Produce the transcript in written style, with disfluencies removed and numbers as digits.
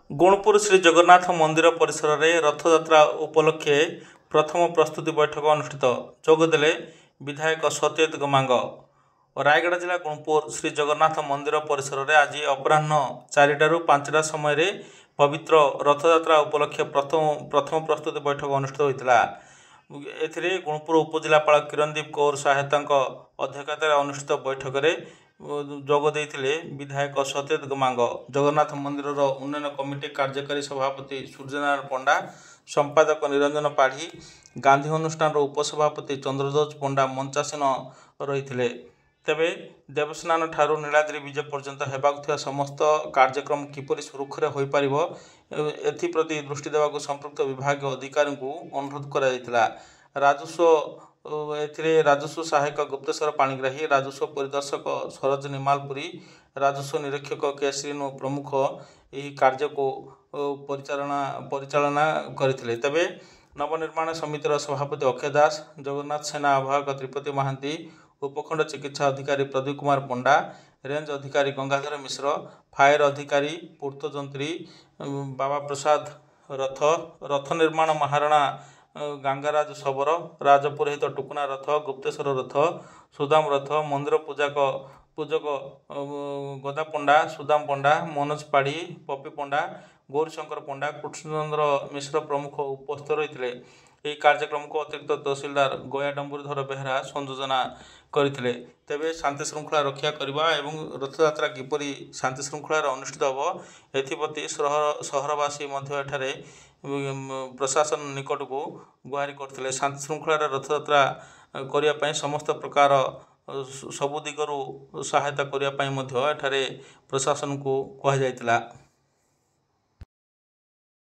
गुणपुर श्री जगन्नाथ मंदिर परिसर में रथयात्रा उपलक्षे प्रथम प्रस्तुति बैठक अनुष्ठित जोगदेले विधायक सत्यजित गमांग। रायगढ़ जिला गुणपुर श्री जगन्नाथ मंदिर परिसर में आज अपराह्न 4टाରୁ 5ଟା समय पवित्र रथयात्रा उपलक्षे प्रथम प्रस्तुति बैठक अनुष्ठित होता। एथिरे गुणपुर उपजिलापाल किरणदीप कौर सहायता अध्यक्षतार अनुष्ठित बैठक में जोग देइथिले विधायक सत्यजित गमांग, जगन्नाथ मंदिर उन्नयन कमिटी कार्यकारी सभापति सूर्यनारायण पंडा, संपादक निरंजन पाढ़ी, गांधी अनुष्ठान उपसभापति चंद्रध्वज पंडा मंचासीन रही। तेबे देवस्नान ठारू नीलाद्रि विजय पर्यंत हेबाकुथिबा समस्त कार्यक्रम किपरि सुरुखुरे होई पारिबो एथिप्रति दृष्टि देवाक संपृक्त विभाग अधिकारी को अनुरोध करा। राजस्व सहायक गुप्तेश्वर पाणिग्राही, राजस्व परिदर्शक सरोज निमालपुरी, राजस्व निरीक्षक केसरीनु प्रमुख यह कार्य को परिचालना करथिले। तेबे नवनिर्माण समितिर सभापति अक्षय दास, जगन्नाथ सेना आवाहक त्रिपति महांती, उपखंड चिकित्सा अधिकारी प्रदीप कुमार पंडा, रेंज अधिकारी गंगाधर मिश्र, फायर अधिकारी पूर्तजंत्री बाबा प्रसाद रथ निर्माण महाराणा गंगाराज शबर, राजपुरोहित टुकुना रथ, गुप्तेश्वर रथ, सुदाम रथ, मंदिर पूजक गदा पंडा, सुदाम पंडा, मनोज पाढ़ी, पपी पंडा, गौरीशंकर पंडा, कृष्णचंद्र मिश्र प्रमुख उपस्थित रही। यह कार्यक्रम को अतिरिक्त तहसीलदार गया डंबुरीधर बेहरा संयोजना करते। तेबे शांति श्रृंखला रक्षा करने एवं रथयात्रा किपरि शांति श्रृंखला अनुष्ठित हम एप्रति सहरवासी एठारे प्रशासन निकट को गुहारि करते। शांति श्रृंखला रथयात्रा करने समस्त प्रकार सबु दिगरु सहायता करने प्रशासन को कहुला।